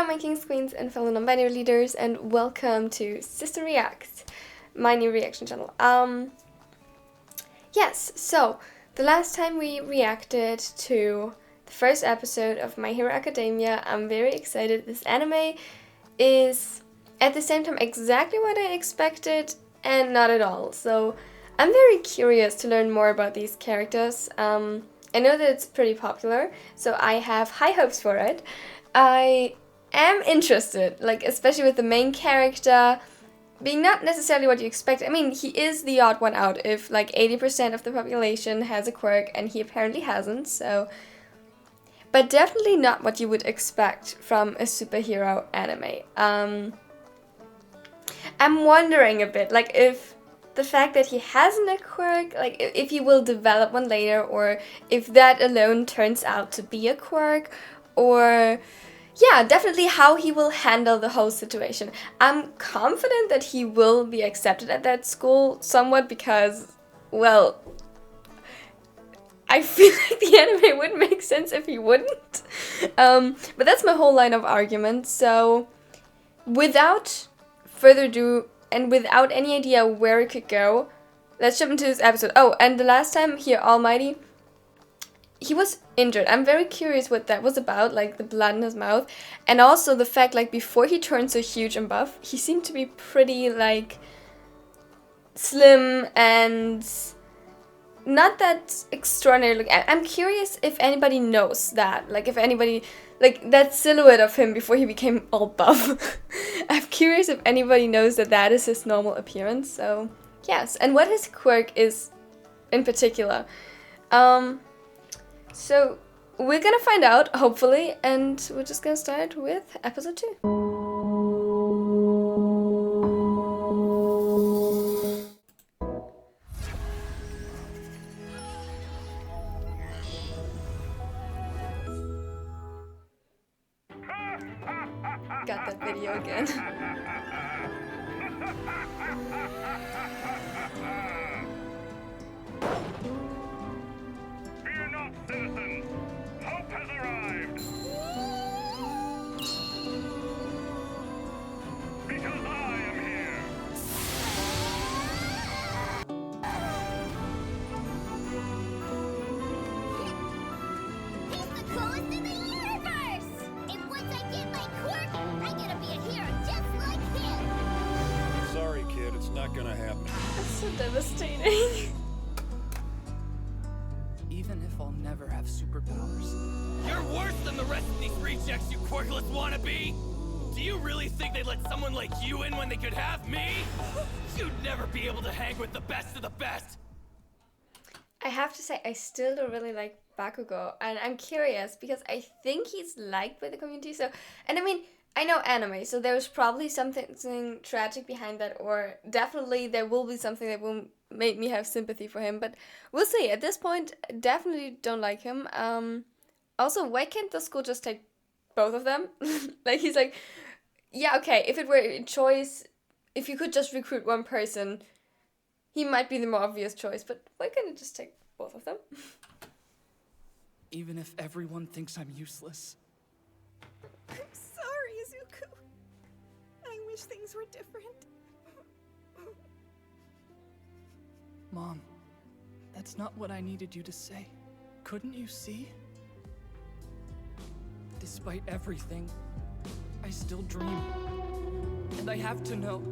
Hello my kings, queens, and fellow non-binary leaders, and welcome to Sister Reacts, my new reaction channel. Yes, so the last time we reacted to the first episode of My Hero Academia, I'm very excited. This anime is at the same time exactly what I expected and not at all. So I'm very curious to learn more about these characters. I know that it's pretty popular, so I have high hopes for it. I am interested, like especially with the main character being not necessarily what you expect. I mean, he is the odd one out if like 80% of the population has a quirk and he apparently hasn't, so... But definitely not what you would expect from a superhero anime. I'm wondering a bit, like if the fact that he hasn't a quirk, like if he will develop one later, or if that alone turns out to be a quirk, or... Yeah, definitely how he will handle the whole situation. I'm confident that he will be accepted at that school somewhat because, well, I feel like the anime would make sense if he wouldn't. But that's my whole line of argument. So, without further ado, and without any idea where it could go, let's jump into this episode. Oh, and the last time here, Almighty, he was injured. I'm very curious what that was about, like the blood in his mouth. And also the fact, like, before he turned so huge and buff, he seemed to be pretty, like, slim and not that extraordinary. Like, I'm curious if anybody knows that. Like, if anybody, like, that silhouette of him before he became all buff. I'm curious if anybody knows that that is his normal appearance. So, yes. And what his quirk is in particular. So, we're gonna find out, hopefully, and we're just gonna start with episode 2. Got that video again. Citizens, hope has arrived! Because I am here! He's the coolest in the universe! And once I get my quirk, I'm gonna be a hero just like him! Sorry, kid, it's not gonna happen. That's so devastating. Even if I'll never have superpowers. You're worse than the rest of these rejects, you quirkless wannabe! Do you really think they'd let someone like you in when they could have me? You'd never be able to hang with the best of the best! I have to say, I still don't really like Bakugo, and I'm curious because I think he's liked by the community, so... And I mean, I know anime, so there's probably something tragic behind that, or definitely there will be something that will make me have sympathy for him, but we'll see. At this point, definitely don't like him. Also, why can't the school just take both of them? Like, he's like, yeah, okay, if it were a choice, if you could just recruit one person, he might be the more obvious choice, but why can't it just take both of them? Even if everyone thinks I'm useless. I'm sorry, Izuku. I wish things were different. Mom, that's not what I needed you to say. Couldn't you see? Despite everything, I still dream. And I have to know.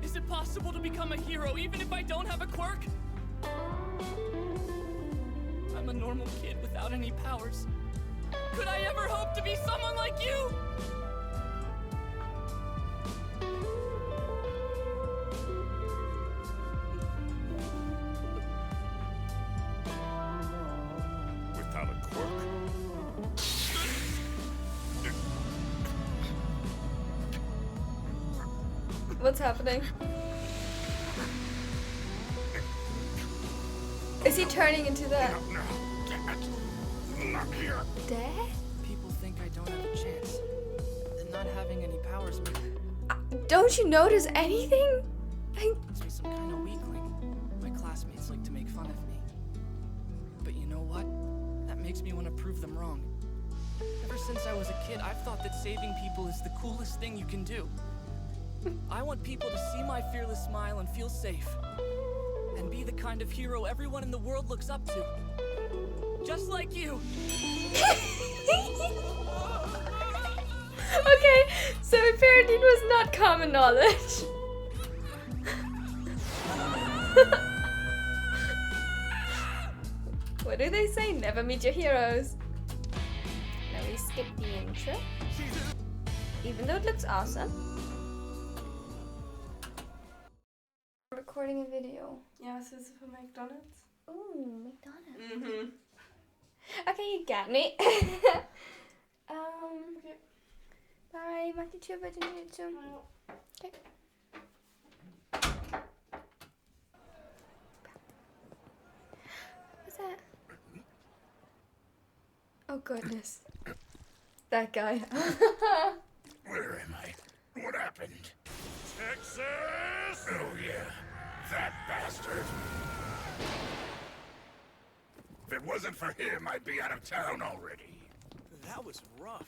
Is it possible to become a hero even if I don't have a quirk? I'm a normal kid without any powers. Could I ever hope to be someone like you? Without a quirk. What's happening? Is he turning into that? No, Dad. Not here. Dad? People think I don't have a chance. And not having any powers Don't you notice anything? makes me some kind of weakling. My classmates like to make fun of me. But you know what? That makes me want to prove them wrong. Ever since I was a kid, I've thought that saving people is the coolest thing you can do. I want people to see my fearless smile and feel safe. And be the kind of hero everyone in the world looks up to. Just like you. Okay, so apparently it was not common knowledge. What do they say? Never meet your heroes. Now we skip the intro. Even though it looks awesome. I'm recording a video. Ja, was willst du für McDonald's? Ooh, McDonald's. Mhm. Okay, you got me. Okay. Bye. Mach die Tür bitte nicht zu. Okay. What's that? Oh goodness. That guy. Where am I? What happened? Texas! Oh, yeah. That bastard. If it wasn't for him, I'd be out of town already. That was rough.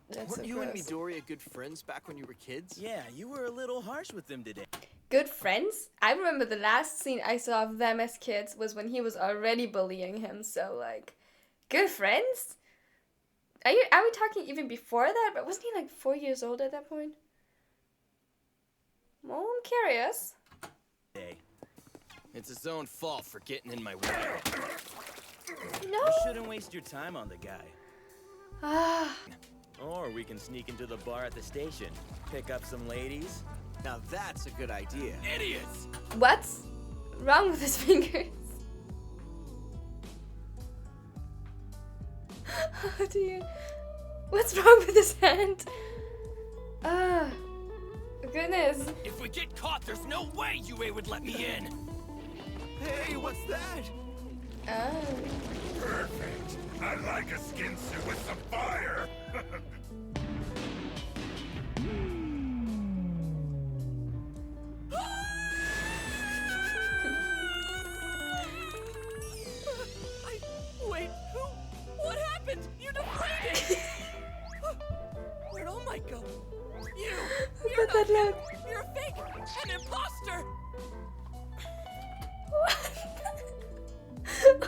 That's Weren't you and gross. Midoriya good friends back when you were kids? Yeah, you were a little harsh with them today. Good friends? I remember the last scene I saw of them as kids was when he was already bullying him, so like, good friends? Are we talking even before that? But wasn't he like 4 years old at that point? Well, I'm curious. Hey, It's his own fault for getting in my way. No. you shouldn't waste your time on the guy. Ah, Or we can sneak into the bar at the station, pick up some ladies. Now that's a good idea. Idiots! what's wrong with his fingers? How do you? What's wrong with his hand? Ah, goodness. If we get caught, there's no way UA would let me in. Hey, what's that? Oh. Perfect. I like a skin suit with some fire. Wait, who? What happened? You deflated! Where'd All Might go? You're Look at that look. You're a fake! An imposter!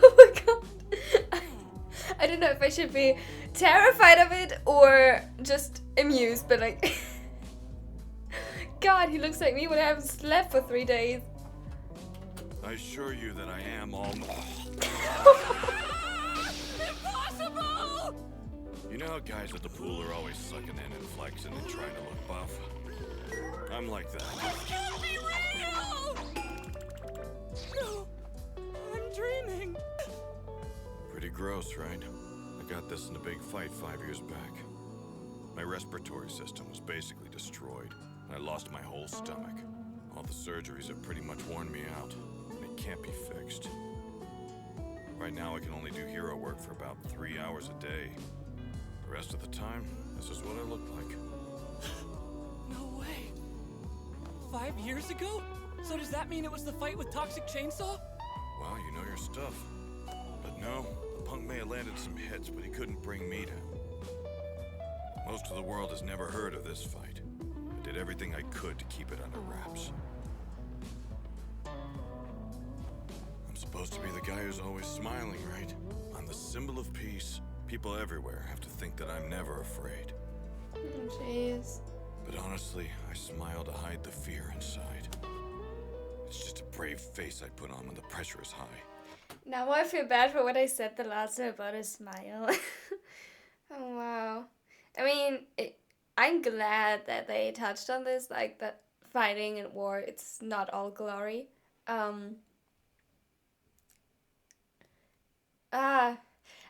Oh my god. I don't know if I should be terrified of it or just amused, but like... God, he looks like me when I haven't slept for 3 days. I assure you that I am all... Impossible! You know how guys at the pool are always sucking in and flexing and trying to look buff? I'm like that. Can't be real! No, I'm dreaming. Pretty gross, right? I got this in a big fight 5 years back. My respiratory system was basically destroyed. I lost my whole stomach. All the surgeries have pretty much worn me out. It can't be fixed. Right now I can only do hero work for about 3 hours a day. The rest of the time, this is what I look like. No way. 5 years ago? So does that mean it was the fight with Toxic Chainsaw? Wow, you know your stuff. But no, the punk may have landed some hits, but he couldn't bring me down. Most of the world has never heard of this fight. I did everything I could to keep it under wraps. I'm supposed to be the guy who's always smiling, right? I'm the symbol of peace. People everywhere have to think that I'm never afraid. Jeez. But honestly, I smile to hide the fear inside. It's just a brave face I put on when the pressure is high. Now I feel bad for what I said the last time about a smile. Oh wow. I mean, I'm glad that they touched on this, like that fighting in war, it's not all glory.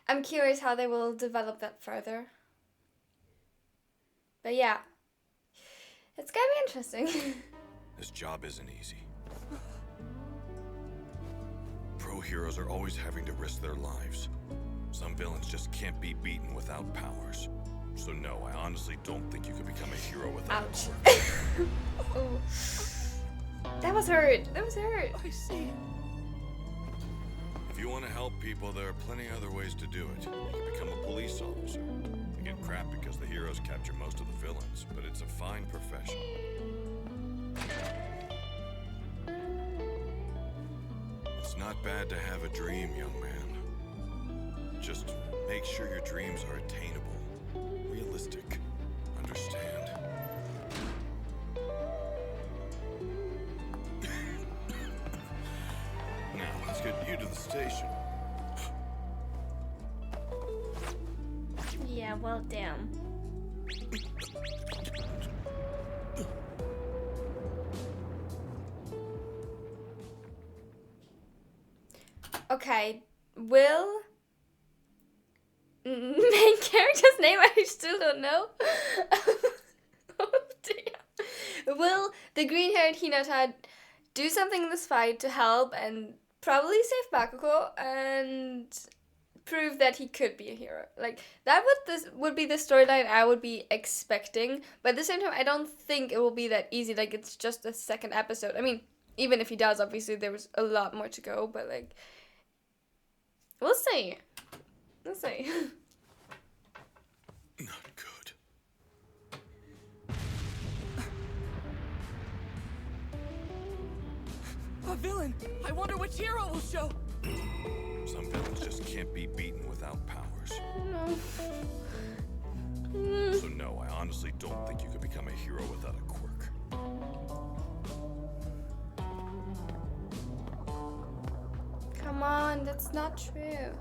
I'm curious how they will develop that further. But yeah, it's gonna be interesting. This job isn't easy. Pro heroes are always having to risk their lives. Some villains just can't be beaten without powers. So no, I honestly don't think you can become a hero without Ouch. it. Oh. That was hurt. That was hurt. I see. If you want to help people, there are plenty other ways to do it. You can become a police officer. You get crap because the heroes capture most of the villains, but it's a fine profession. It's not bad to have a dream, young man. Just make sure your dreams are attainable, realistic. Understand? Now, let's get you to the station. Yeah, well, damn. Okay, Will. Main character's name I still don't know. Oh dear. Will the green-haired Hinata do something in this fight to help and probably save Bakugo and prove that he could be a hero? Like, that would be the storyline I would be expecting, but at the same time I don't think it will be that easy. Like, it's just the second episode. I mean, even if he does, obviously there was a lot more to go, but like, we'll see. We'll see. Not good. A villain! I wonder which hero will show! Some villains just can't be beaten without powers. No. So no, I honestly don't think you could become a hero without a quirk. Come on, that's not true.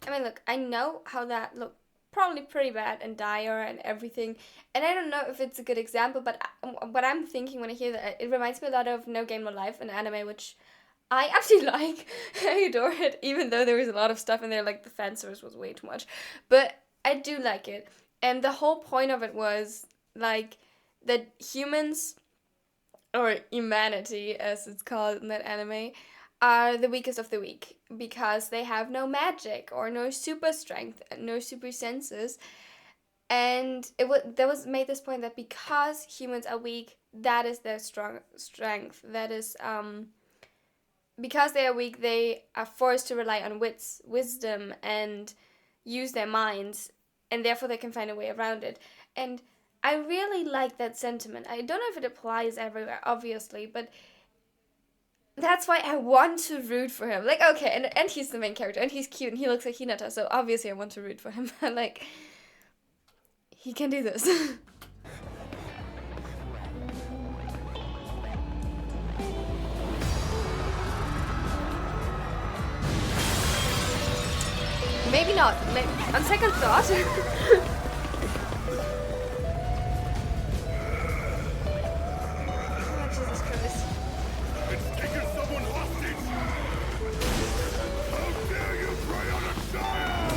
I mean, look, I know how that looked probably pretty bad and dire and everything, and I don't know if it's a good example, but what I'm thinking when I hear that, it reminds me a lot of No Game No Life, an anime which I absolutely like. I adore it, even though there was a lot of stuff in there, like the fan service was way too much, but I do like it. And the whole point of it was like that humans, or humanity as it's called in that anime, are the weakest of the weak because they have no magic or no super strength and no super senses. And there was made this point that because humans are weak, that is their strength. That is because they are weak, they are forced to rely on wisdom and use their minds, and therefore they can find a way around it. And I really like that sentiment. I don't know if it applies everywhere, obviously, but that's why I want to root for him. Like, okay, and he's the main character, and he's cute, and he looks like Hinata, so obviously I want to root for him. Like, he can do this. Maybe not. On second thought. Oh, Jesus Christ. It's taken someone hostage! How dare you prey on a child!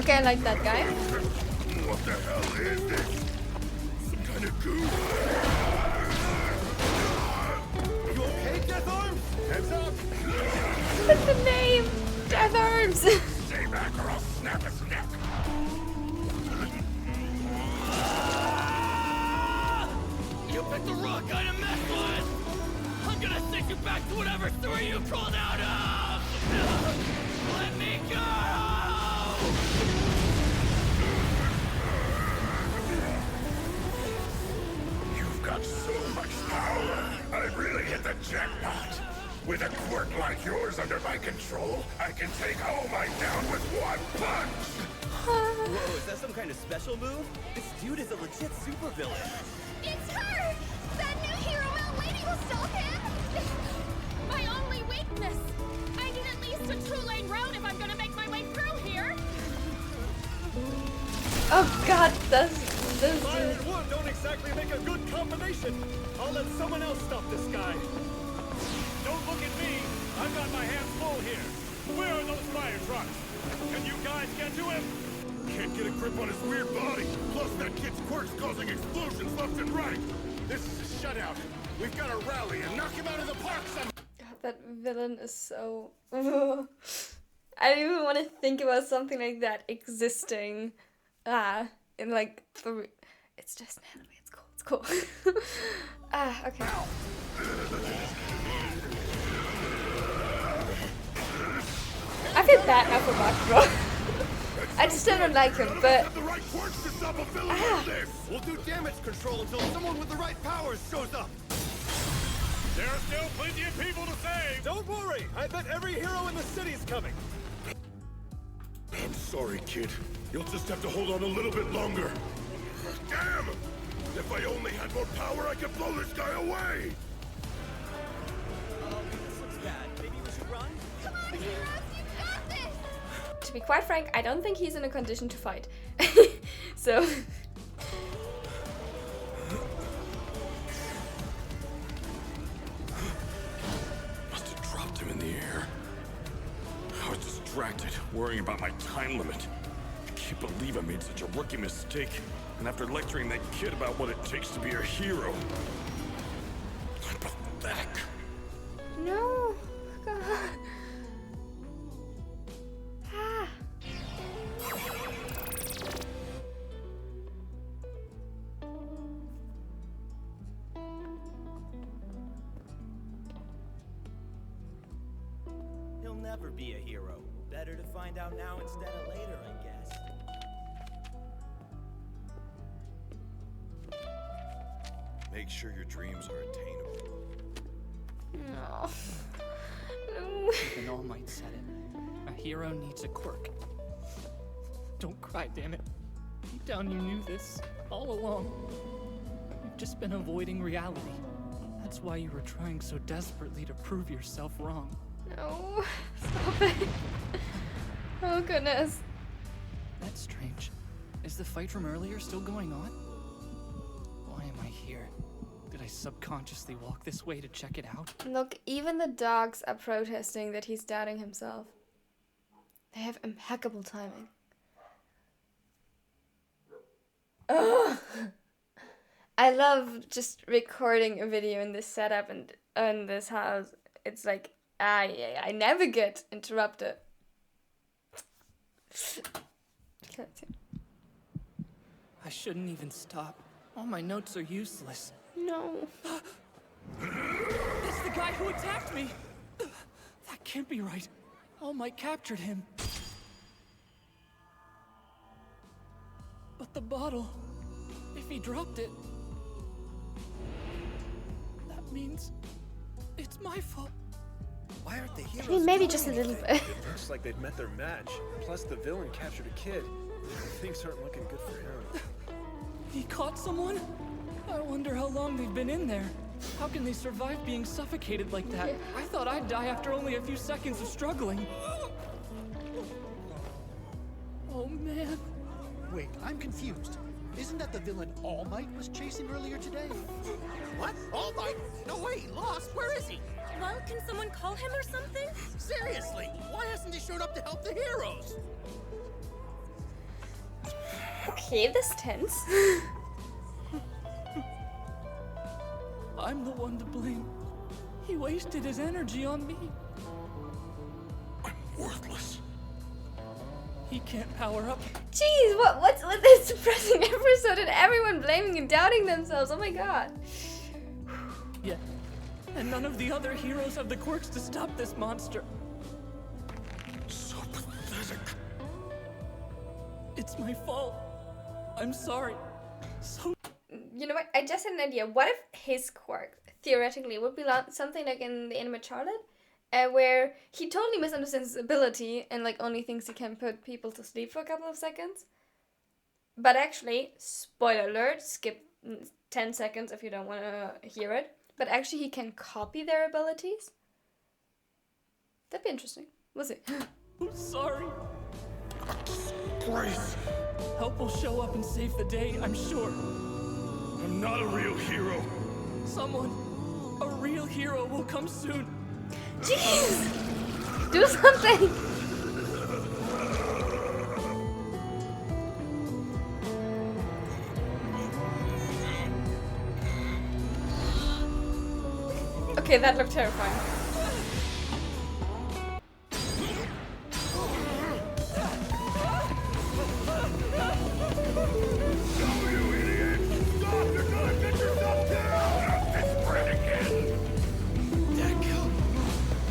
Okay, I like that guy. What the hell is this? Some kind of goo? You okay, Death Arms? Heads up! What's the name? Death Arms. Stay back or I'll snap his neck! You picked the wrong kind of mess, bud! I'm gonna send you back to whatever story you crawled out of! Let me go! You've got so much power! I really hit the jackpot! With a quirk like yours under my control, I can take All Might down with one punch! Whoa, is that some kind of special move? This dude is a legit supervillain. It's her! That new hero male lady will stop him! My only weakness! I need at least a two-lane road if I'm gonna make my way through here! Oh God, this Fire dude. and wood don't exactly make a good combination. I'll let someone else stop this guy. Don't look at me. I've got my hands full here. Where are those fire trucks? Can you guys get to him? Can't get a grip on his weird body. Plus, that kid's quirk's causing explosions left and right. This is a shutout. We've got to rally and knock him out of the park somehow. God, that villain is so. I don't even want to think about something like that existing. In like the. It's just an anime. It's cool. It's cool. Okay. feel bad now for Bakuro. I just don't like him, but The right quirks to stop a villain like this. We'll do damage control until someone with the right powers shows up. There are still plenty of people to save. Don't worry. I bet every hero in the city's coming. I'm sorry, kid. You'll just have to hold on a little bit longer. Damn! If I only had more power, I could blow this guy away. This looks bad. Maybe we should run? Come on, heroes, you got this! to be quite frank, I don't think he's in a condition to fight. So Must have dropped him in the air. I was distracted, worrying about my time limit. I can't believe I made such a rookie mistake. And after lecturing that kid about what it takes to be a hero. I'm pathetic. no, God. Ah. He'll never be a hero. Better to find out now instead of later, I guess. Make sure your dreams are attainable. No. No. Even All Might said it. A hero needs a quirk. Don't cry, damn it. Deep down you knew this, all along. You've just been avoiding reality. That's why you were trying so desperately to prove yourself wrong. No. Stop it. Oh goodness. That's strange. Is the fight from earlier still going on? Why am I here? Did I subconsciously walk this way to check it out? Look, even the dogs are protesting that he's doubting himself. They have impeccable timing. Ugh. I love just recording a video in this setup and in this house. It's like, I never get interrupted. I shouldn't even stop. All my notes are useless. No. It's the guy who attacked me! That can't be right. All Might captured him. But the bottle, if he dropped it, that means it's my fault. Why aren't the heroes? I mean, maybe doing just a little anything? bit. It looks like they've met their match. Plus, the villain captured a kid. Things aren't looking good for him. He caught someone? I wonder how long they've been in there. How can they survive being suffocated like that? Yeah. I thought I'd die after only a few seconds of struggling. Oh man. Wait, I'm confused. Isn't that the villain All Might was chasing earlier today? What? All Might? No way, he lost. Where is he? Well, can someone call him or something? Seriously, why hasn't he showed up to help the heroes? Okay, this tense. I'm the one to blame. He wasted his energy on me. I'm worthless. He can't power up. Jeez, what's with this depressing episode and everyone blaming and doubting themselves? Oh my god. Yeah. And none of the other heroes have the quirks to stop this monster. So pathetic. It's my fault. I'm sorry. So You know what? I just had an idea. What if his quirk, theoretically, would be something like in the anime Charlotte? Where he totally misunderstands his ability and like only thinks he can put people to sleep for a couple of seconds. But actually, spoiler alert, skip 10 seconds if you don't want to hear it. But actually he can copy their abilities. That'd be interesting. We'll see. I'm sorry. Grace. Help will show up and save the day, I'm sure. I'm not a real hero. Someone, a real hero will come soon. Jeez! Do something! Okay, that looked terrifying.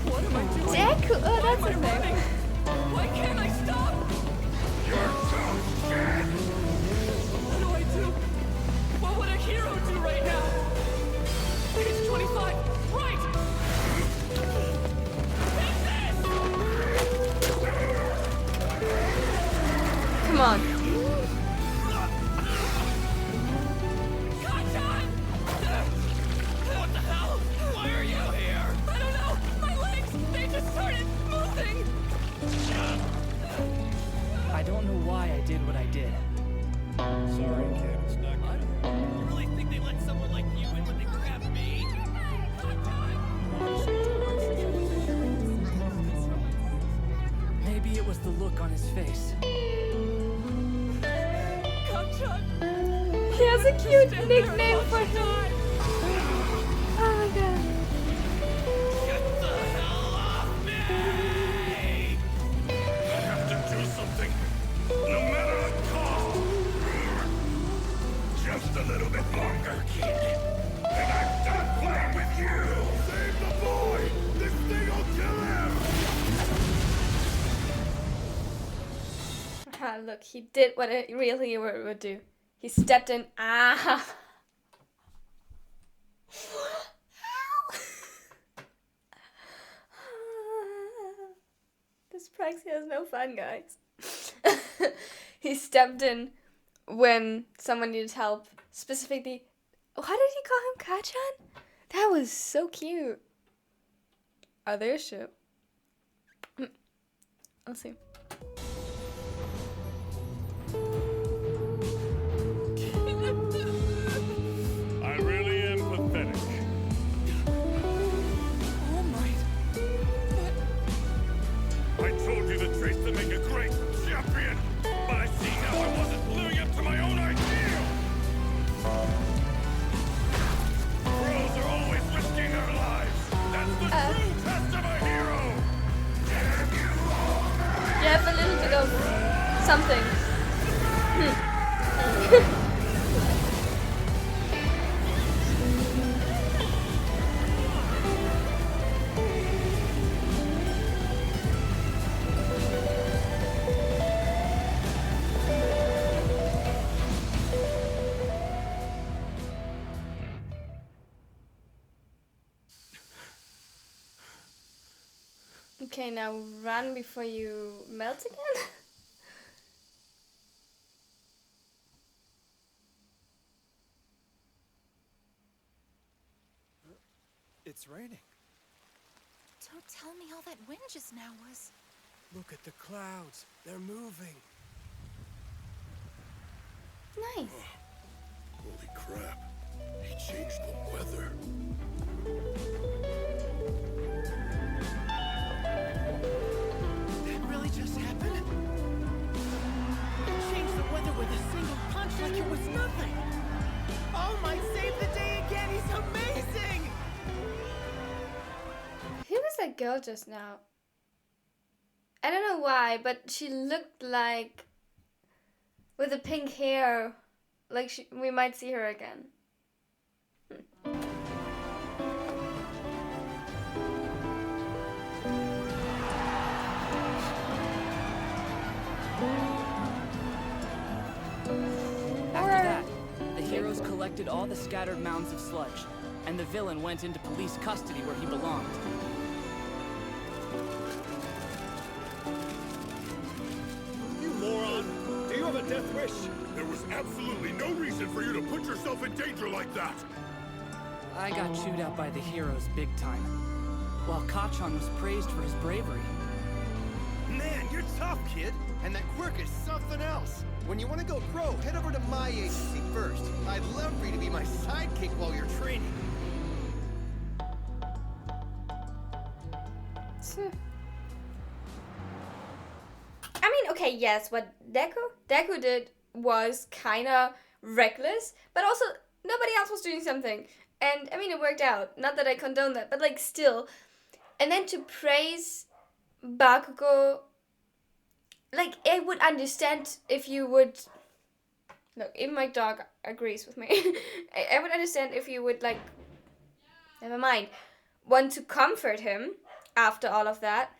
What am I doing? Deku! Oh, that's Why his am I name. running? did what I did. Sorry, kid, it's not What? gonna You really think they let someone like you in when they could have me? Maybe it was the look on his face. He has a cute nickname for him. Oh my god. Get the hell off me! I have to do something, no matter the cost. Just a little bit longer, kid. And I'm done playing with you! Save the boy! This thing will kill him! Ah, look, he did what a real hero would do. He stepped in. Ah! This Praxi has no fun, guys. He stepped in when someone needed help. Specifically, what did he call him? Kachan? That was so cute. Are they a ship? I'll see. I really am pathetic. All Might. I told you the traits that make a great champion, but I see now I wasn't living up to my own ideal. Pros are always risking their lives. That's the true test of a hero. Damn you all! You have a little bit of something. Okay, now run before you melt again. It's raining. Don't tell me all that wind just now was. Look at the clouds. They're moving. Nice. Holy crap. He changed the weather. That really just happened? It changed the weather with a single punch like it was nothing. All Might saved the day again. He's amazing. Who was that girl just now? I don't know why, but she looked like with the pink hair, like we might see her again. After that, the heroes collected all the scattered mounds of sludge, and the villain went into police custody where he belonged. You moron! Do you have a death wish? There was absolutely no reason for you to put yourself in danger like that. I got chewed out by the heroes big time, while Kachan was praised for his bravery. Man, you're tough, kid. And that quirk is something else. When you want to go pro, head over to my agency first. I'd love for you to be my sidekick while you're training. I mean, okay, yes, what Deku did was kind of reckless, but also nobody else was doing something. And I mean, it worked out. Not that I condone that, but like still. And then to praise Bakugo, like I would understand if you would. Look, even my dog agrees with me. I would understand if you would like. Never mind. Want to comfort him after all of that.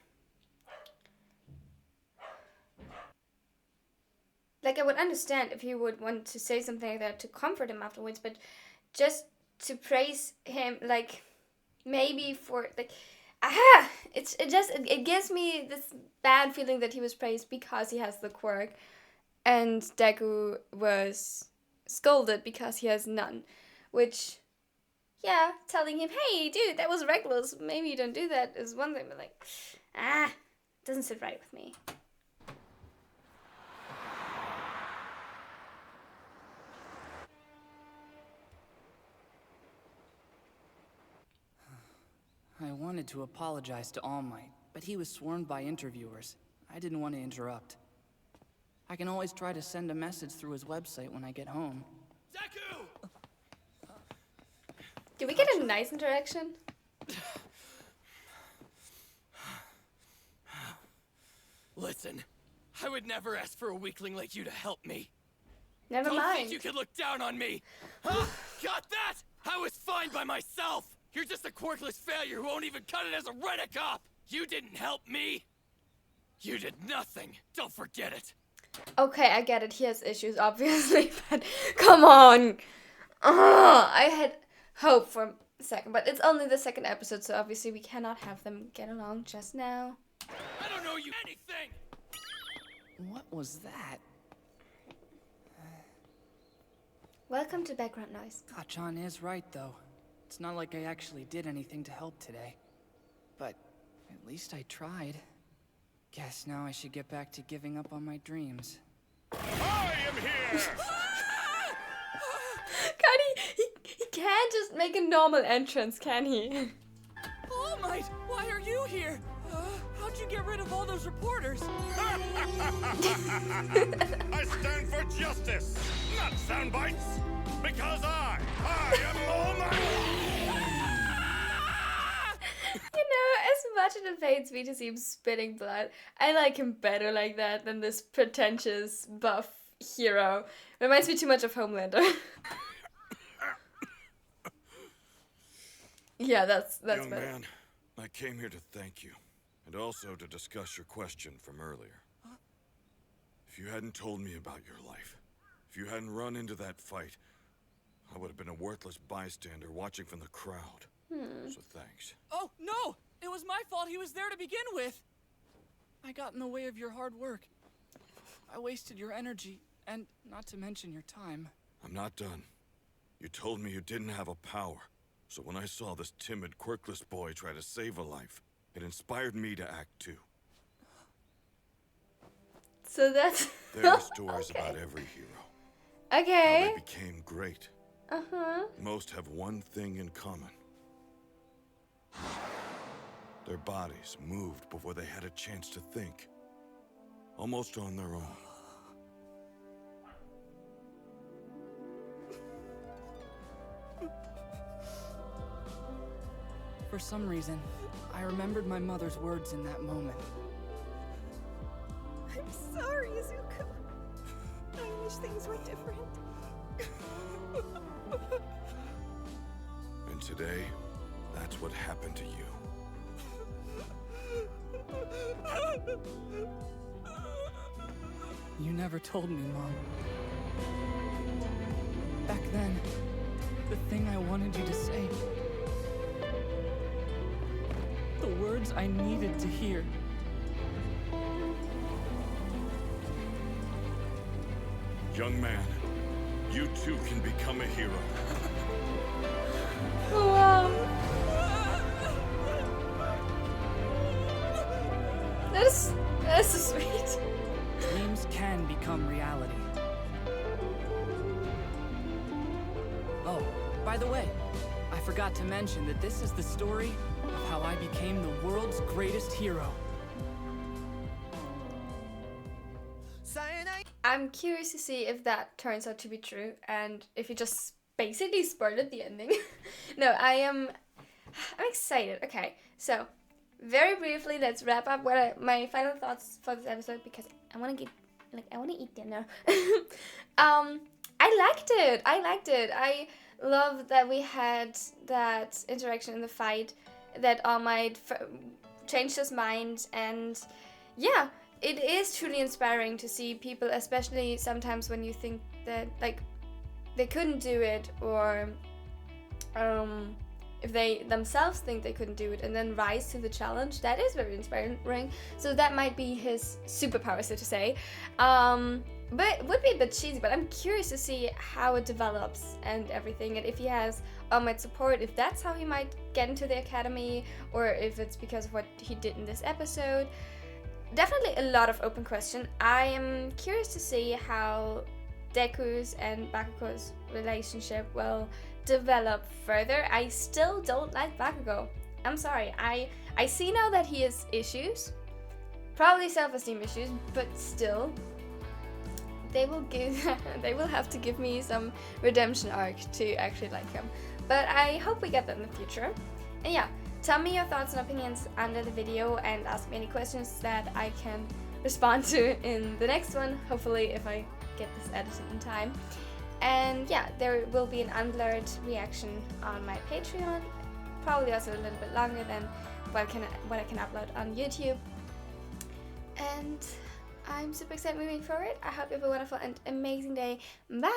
Like, I would understand if you would want to say something like that to comfort him afterwards, but just to praise him, like, maybe for, like, it gives me this bad feeling that he was praised because he has the quirk, and Deku was scolded because he has none, which, yeah, telling him, hey, dude, that was reckless, maybe you don't do that, is one thing, but like, doesn't sit right with me. wanted to apologize to All Might, but he was swarmed by interviewers. I didn't want to interrupt. I can always try to send a message through his website when I get home. Deku! Did we get a nice interaction? Listen, I would never ask for a weakling like you to help me. Never Don't mind. think you can look down on me. Huh? Got that? I was fine by myself. You're just a quirkless failure who won't even cut it as a rent-a-cop. You didn't help me. You did nothing. Don't forget it. Okay, I get it. He has issues, obviously, but come on. I had hope for a second, but it's only the second episode, so obviously we cannot have them get along just now. I don't know you anything. What was that? Welcome to background noise. Kachan is right, though. It's not like I actually did anything to help today. But at least I tried. Guess now I should get back to giving up on my dreams. I am here! He can't just make a normal entrance, can he? All Might, why are you here? How'd you get rid of all those reporters? I stand for justice, not sound bites. Because I am All Might. You know, as much as it pains me to see him spitting blood, I like him better like that than this pretentious buff hero. Reminds me too much of Homelander. Yeah, that's Young better. man, I came here to thank you, and also to discuss your question from earlier. If you hadn't told me about your life, if you hadn't run into that fight, I would have been a worthless bystander watching from the crowd. So thanks. Oh, no! It was my fault he was there to begin with! I got in the way of your hard work. I wasted your energy, and not to mention your time. I'm not done. You told me you didn't have a power, so when I saw this timid, quirkless boy try to save a life, it inspired me to act too. So that's... There are stories Okay. about every hero. Okay. How they became great. Uh-huh. Most have one thing in common. Their bodies moved before they had a chance to think. Almost on their own. For some reason, I remembered my mother's words in that moment. I'm sorry, Izuku. I wish things were different. And today, that's what happened to you. You never told me, Mom. Back then, the thing I wanted you to say. The words I needed to hear. Young man, you too can become a hero. Wow. That's so sweet. Dreams can become reality. Oh, by the way, I forgot to mention that this is the story of how I became the world's greatest hero. I'm curious to see if that turns out to be true and if you just basically spoiled the ending. No, I'm excited. Okay, so very briefly, let's wrap up my final thoughts for this episode because I want to eat dinner. I liked it. I love that we had that interaction in the fight, that All Might changed his mind, and yeah, it is truly inspiring to see people, especially sometimes when you think that like they couldn't do it, or if they themselves think they couldn't do it and then rise to the challenge. That is very inspiring. So that might be his superpower, so to say. But it would be a bit cheesy, but I'm curious to see how it develops and everything, and if he has All Might support, if that's how he might get into the academy, or if it's because of what he did in this episode. Definitely a lot of open question. I am curious to see how Deku's and Bakugo's relationship will develop further. I still don't like Bakugo. I'm sorry. I see now that he has issues, probably self-esteem issues, but still, they will have to give me some redemption arc to actually like him. But I hope we get that in the future. And yeah, tell me your thoughts and opinions under the video and ask me any questions that I can respond to in the next one, hopefully if I get this edited in time. And yeah, there will be an unblurred reaction on my Patreon, probably also a little bit longer than what I can upload on YouTube. And I'm super excited moving forward. I hope you have a wonderful and amazing day. Bye!